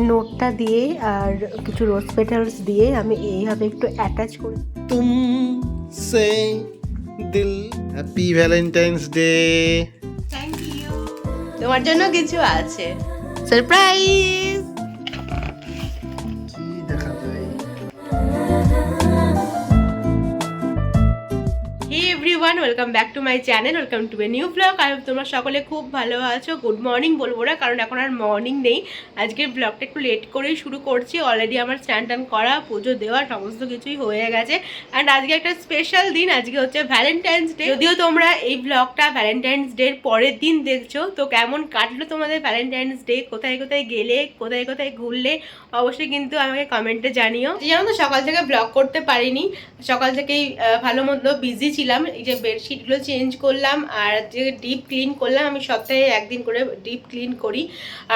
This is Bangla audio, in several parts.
নোটটা দিয়ে আর কিছু রোজ পেটালস দিয়ে আমি এইভাবে একটু অ্যাটাচ করি। तुम से दिल happy Valentine's day. Thank you. তোমার জন্য কিছু আছে, সারপ্রাইজ। কি দেখা যায়? Hey everyone, welcome back to my channel, welcome to a new blog. আর তোমরা সকলে খুব ভালো আছো। গুড মর্নিং বলবো না, কারণ এখন আর মর্নিং নেই। আজকের ব্লগটা একটু লেট করেই শুরু করছি। অলরেডি আমার স্নান টান করা, পুজো দেওয়া সমস্ত কিছুই হয়ে গেছে। অ্যান্ড আজকে একটা স্পেশাল দিন, আজকে হচ্ছে ভ্যালেন্টাইন্স ডে। যদিও তোমরা এই ব্লগটা ভ্যালেন্টাইন্স ডের পরের দিন দেখছো, তো কেমন কাটলো তোমাদের ভ্যালেন্টাইন্স ডে, কোথায় কোথায় গেলে, কোথায় কোথায় ঘুরলে, অবশ্যই কিন্তু আমাকে কমেন্টে জানিও। জানো তো, সকাল থেকে ব্লগ করতে পারিনি, সকাল থেকেই ভালো মন্দ বিজি ছিলাম। এই যে বেডশিটগুলো চেঞ্জ করলাম আর যে ডিপ ক্লিন করলাম, আমি সপ্তাহে একদিন করে ডিপ ক্লিন করি।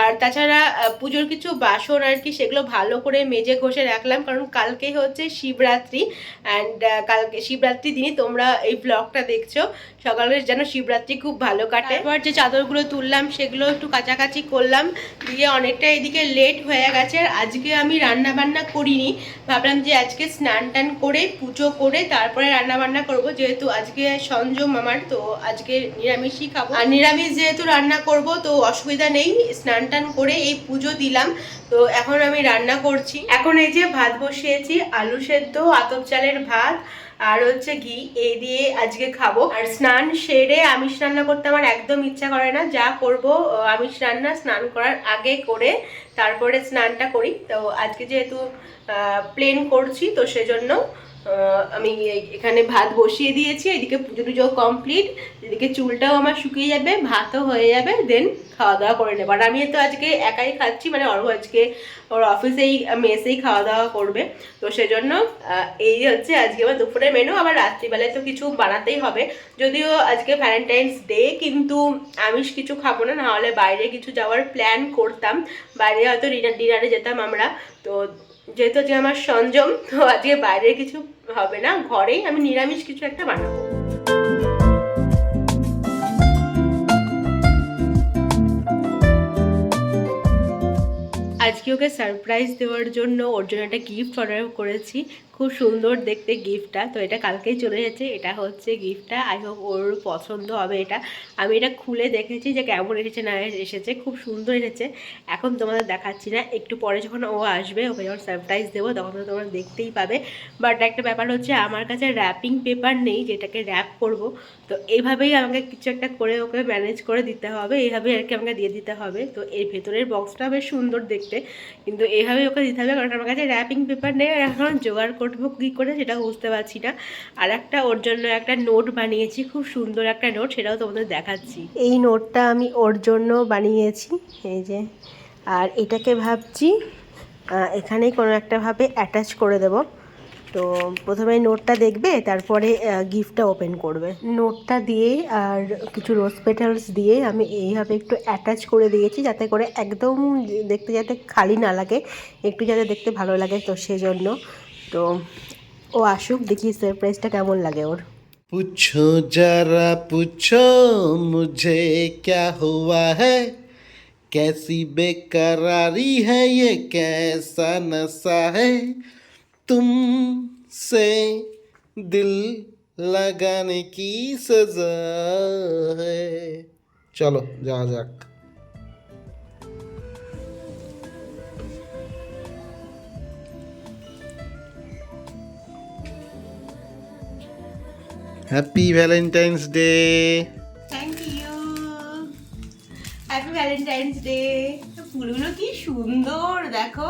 আর তাছাড়া পুজোর কিছু বাসন আর কি, সেগুলো ভালো করে মেজে ঘষে রাখলাম, কারণ কালকে হচ্ছে শিবরাত্রি। অ্যান্ড কালকে শিবরাত্রি দিনই তোমরা এই ব্লগটা দেখছো। সকালে যেন শিবরাত্রি খুব ভালো কাটে। এবার যে চাদরগুলো তুললাম সেগুলো একটু কাছাকাছি করলাম, দিয়ে অনেকটা এদিকে লেট হয়ে গেছে। আর আজকে আমি রান্না বান্না করিনি, ভাবলাম যে আজকে স্নান টান করে পুজো করে তারপরে রান্না বান্না করব, যেহেতু আজকে সংযম আমার, তো আজকে নিরামিষই খাবো। আর নিরামিষ যেহেতু রান্না করব, তো অসুবিধা নেই, স্নান টান করে এই পুজো দিলাম। তো এখন আমি রান্না করছি। এখন এই যে ভাত বসিয়েছি, আলু সেদ্ধ, আতপ চালের ভাত আর হচ্ছে ঘি, এই দিয়ে আজকে খাবো। আর স্নান সেরে আমিষ রান্না করতে আমার একদম ইচ্ছা করে না। যা করব আমিষ রান্না স্নান করার আগে করে তারপরে স্নানটা করি। তো আজকে যেহেতু প্লেন করছি, তো সেজন্য আমি এখানে ভাত বসিয়ে দিয়েছি। এদিকে পুজো টুজো কমপ্লিট, এদিকে চুলটাও আমার শুকিয়ে যাবে, ভাতও হয়ে যাবে, দেন খাওয়া দাওয়া করে নেবো। আর আমি তো আজকে একাই খাচ্ছি, মানে ওর আজকে ওর অফিসেই মেসেই খাওয়া দাওয়া করবে। তো সেজন্য এই হচ্ছে আজকে আমার দুপুরের মেনু। আবার রাত্রিবেলায় তো কিছু বানাতেই হবে, যদিও আজকে ভ্যালেন্টাইন্স ডে, কিন্তু আমিষ কিছু খাবো না, নাহলে বাইরে কিছু যাওয়ার প্ল্যান করতাম। বাইরে হয়তো ডিনারে যেতাম আমরা। তো যেহেতু আজকে আমার সংযম, তো আজকে বাইরে কিছু হবে না, ঘরেই আমি নিরামিষ কিছু একটা বানাবো। আজকে ওকে সারপ্রাইজ দেওয়ার জন্য ওর জন্য একটা গিফট অর্ডার করেছি। খুব সুন্দর দেখতে গিফটটা, তো এটা কালকেই চলে এসেছে। এটা হচ্ছে গিফটটা, আই হোপ ওর পছন্দ হবে এটা। আমি এটা খুলে দেখেছি যে কেমন এসেছে না এসেছে, খুব সুন্দর এসেছে। এখন তোমাদের দেখাচ্ছি না, একটু পরে যখন ও আসবে, ওকে যখন সারপ্রাইজ দেবো তখন তো তোমরা দেখতেই পাবে। বাট একটা ব্যাপার হচ্ছে, আমার কাছে র্যাপিং পেপার নেই যেটাকে র্যাপ করব। তো এইভাবেই আমাকে কিছু একটা করে ওকে ম্যানেজ করে দিতে হবে, এইভাবেই আর কি আমাকে দিয়ে দিতে হবে। তো এর ভেতরের বক্সটা বেশ সুন্দর দেখতে, কিন্তু এইভাবেই ওকে দিতে হবে, কারণ আমার কাছে র্যাপিং পেপার নেই। আর এখন জোগাড় করবো কী করে সেটা বুঝতে পারছি না। আর একটা ওর জন্য একটা নোট বানিয়েছি, খুব সুন্দর একটা নোট, সেটাও তোমাদের দেখাচ্ছি। এই নোটটা আমি ওর জন্য বানিয়েছি, এই যে। আর এটাকে ভাবছি এখানেই কোনো একটাভাবে অ্যাটাচ করে দেব। তো প্রথমে নোটটা দেখবে, তারপরে গিফটটা ওপেন করবে। নোটটা দিয়ে আর কিছু রোজ পেটালস দিয়ে আমি এইভাবে একটু অ্যাটাচ করে দিয়েছি, যাতে করে একদম দেখতে যাতে খালি না লাগে, একটু যাতে দেখতে ভালো লাগে। তো সেজন্য তো ও আসুক, দেখি সারপ্রাইজটা কেমন লাগে ওর। पूछो जरा पूछो मुझे क्या हुआ है, कैसी बेकरारी है ये, कैसा नशा है, तुमसे दिल लगाने की सजा है। चलो जा जाक। Happy Valentine's day. Thank you, happy Valentine's day. ফুলগুলো কি সুন্দর দেখো,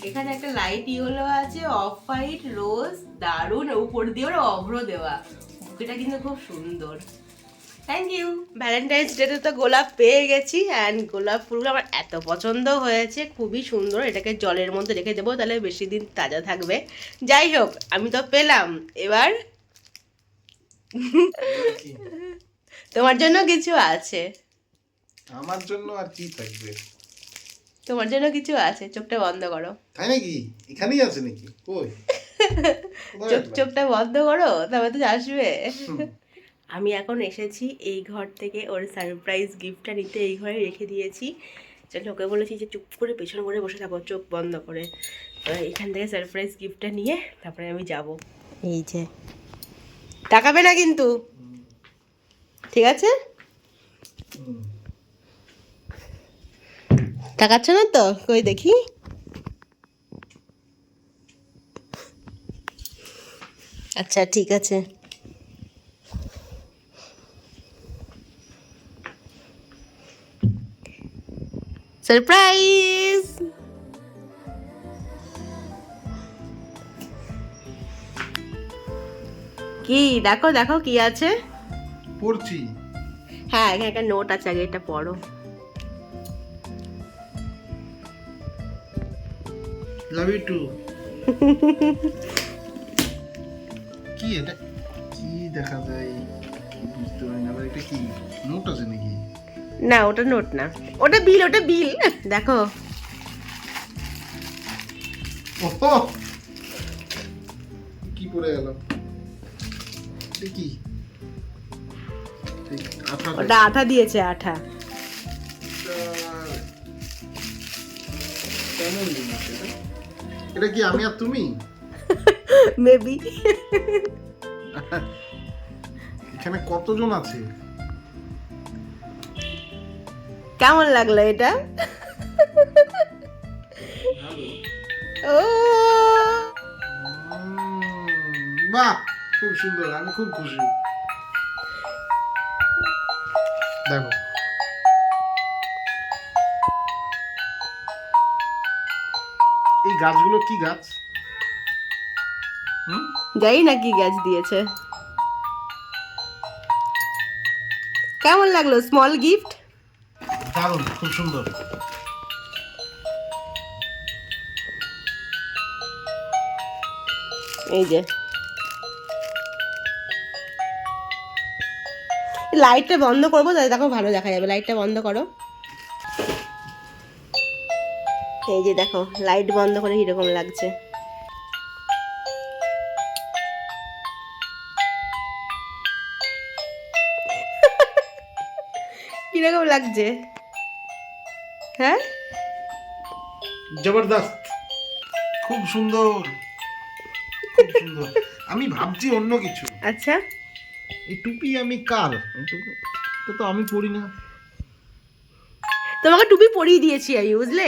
এখানে একটা লাইট ইয়েলো আছে, অফ হোয়াইট, রোজ, দারুণ, উপর দিয়ে ওরা অভ্র দেওয়া, বুকেটা কিন্তু খুব সুন্দর। Thank you. ভ্যালেন্টাইন্স ডেতে তো গোলাপ পেয়ে গেছি, অ্যান্ড গোলাপ ফুলগুলো আমার এত পছন্দ হয়েছে, খুবই সুন্দর। এটাকে জলের মধ্যে রেখে দেবো, তাহলে বেশি দিন তাজা থাকবে। যাই হোক, আমি তো পেলাম, এবার তোমার জন্য কিছু আছে। আমার জন্য আর কি থাকবে? তোমার জন্য কিছু আছে, চোখটা বন্ধ করো। তাই নাকি? এখানেই আছে নাকি? কই? চোখটা বন্ধ করো, তবে তো আসবে। আমি এখন এসেছি এই ঘর থেকে ওর সারপ্রাইজ গিফটটা নিতে, এই ঘরে রেখে দিয়েছি। চলো ওকে বলেছি যে চুপ করে পেছন করে বসে থাকো, চোখ বন্ধ করে। এখান থেকে সারপ্রাইজ গিফটটা নিয়ে তারপরে আমি যাব। এই যে তাকাবে না কিন্তু, ঠিক আছে? তাকাচ্ছ না তো? কই দেখি। আচ্ছা ঠিক আছে। সারপ্রাইজ! কি দেখো দেখো কি আছে। পড়ছি। হ্যাঁ এখানে একটা নোট আছে, আগে এটা পড়ো। Love you too. কি এটা? কি দেখা যায়? বুঝতে পারি না। আবার এটা কি নোট আছে নাকি? না ওটা নোট না, ওটা বিল, ওটা বিল। দেখো ওহো, কি পড়ে গেল? এটা কি? আঠা। ওটা আঠা দিয়েছে, আঠা। কেমন জিনিস এটা? এটা কি আমি আর তুমি? মেবি। এখানে কতজন আছে? কেমন লাগলো এটা? ও বাহ, খুব সুন্দর, আমি খুব খুশি। দেখো এই গাছগুলো কি গাছ? জানি না কি গাছ দিয়েছে। কেমন লাগলো স্মল গিফট? দারুণ, খুব সুন্দর। এই যে লাইটটা বন্ধ করবো তাহলে দেখো ভালো দেখা যাবে। লাইটটা বন্ধ করো। এই যে দেখো লাইট বন্ধ করে কিরকম লাগছে। কিরকম লাগছে? হ্যাঁ জবরদস্ত, খুব সুন্দর, খুব সুন্দর। আমি ভাবছি অন্য কিছু। আচ্ছা এই টুপি আমি কার? এটা তো আমি পরি না। তোমাকে টুপি পরিয়ে দিয়েছি আমি, বুঝলে?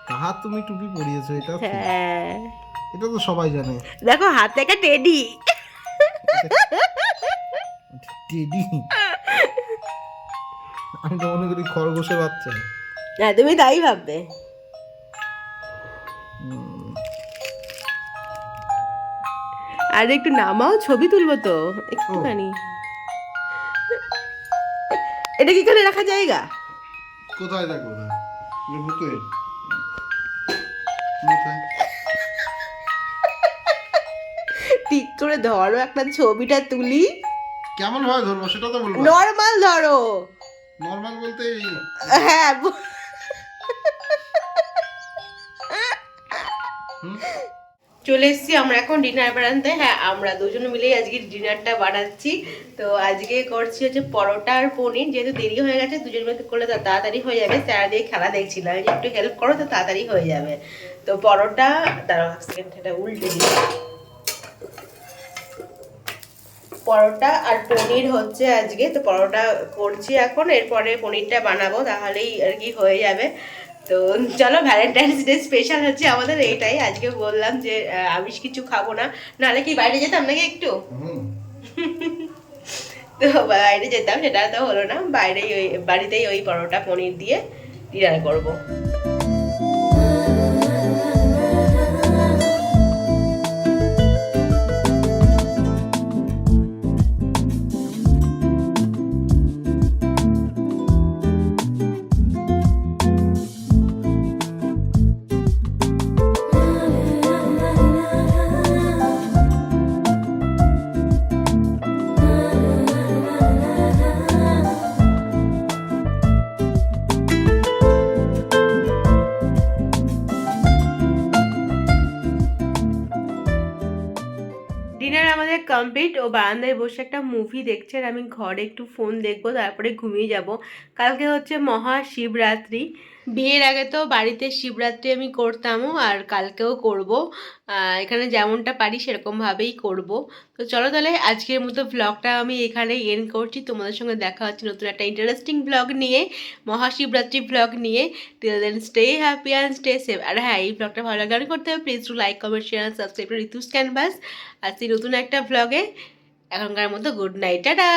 কাহা তুমি টুপি পরিয়েছো? এটা কি? হ্যাঁ এটা তো সবাই জানে। দেখো হাতে একটা টেডি। টেডি? আমি তো মনে করি খরগোশের বাচ্চা। হ্যাঁ তুমি তাই ভাববে। আর একটু নামাও, ছবি তুলবো তো একটুখানি। এটা কি করে রাখা জায়গা? কোথায় দেখো না? বুকে? মাথায়? ঠিক করে ধরো, একটা ছবিটা তুলি। কেমন ভাবে ধরবো সেটা তো বলবো। নর্মাল ধরো। নর্মাল বলতে হ্যাঁ চলে এসেছি আমরা এখন ডিনার বানাতে। হ্যাঁ আমরা দুজন মিলেই আজকে ডিনারটা বানাচ্ছি। তো আজকে করছি হচ্ছে পরোটা আর পনির। যেহেতু দেরি হয়ে গেছে, দুজন মিলে করলে তো তাড়াতাড়ি হয়ে যাবে। স্যার দিয়ে খেলা দেখছিলাম, যে একটু হেল্প করো তো তাড়াতাড়ি হয়ে যাবে। তো পরোটা, দাঁড়াও এক সেকেন্ড, এটা উল্টে দিই। পরোটা আর পনির হচ্ছে আজকে। তো পরোটা করছি এখন, এরপরে পনিরটা বানাবো, তাহলেই আর কি হয়ে যাবে। তো চলো, ভ্যালেন্টাইন্স ডে স্পেশাল হচ্ছে আমাদের এইটাই। আজকে বললাম যে আমিষ কিছু খাবো না, নাহলে কি বাইরে যেতাম নাকি একটু। তো বাইরে যেতাম, সেটা তো হলো না। বাইরেই ওই বাড়িতেই ওই পরোটা পনির দিয়ে ডিনার করবো। কমপ্লিট। ও বারান্দায় বসে একটা মুভি দেখছে আর আমি ঘরে একটু ফোন দেখবো, তারপরে ঘুমিয়ে যাব। কালকে হচ্ছে মহাশিবরাত্রি। বিয়ের আগে তো বাড়িতে শিবরাত্রি আমি করতামও, আর কালকেও করব। এখানে যেমনটা পারি সেরকমভাবেই করব। তো চলো তাহলে আজকের মতো ব্লগটা আমি এখানেই এন্ড করছি। তোমাদের সঙ্গে দেখা হচ্ছে নতুন একটা ইন্টারেস্টিং ব্লগ নিয়ে, মহাশিবরাত্রি ব্লগ নিয়ে। Till then stay happy and stay safe. আর হ্যাঁ, এই ব্লগটা ভালো লাগলে করতে হবে please to like comment share subscribe to Ritu's canvas. আর সেই নতুন একটা ব্লগে এখনকার মতো গুড নাইট, টাটা।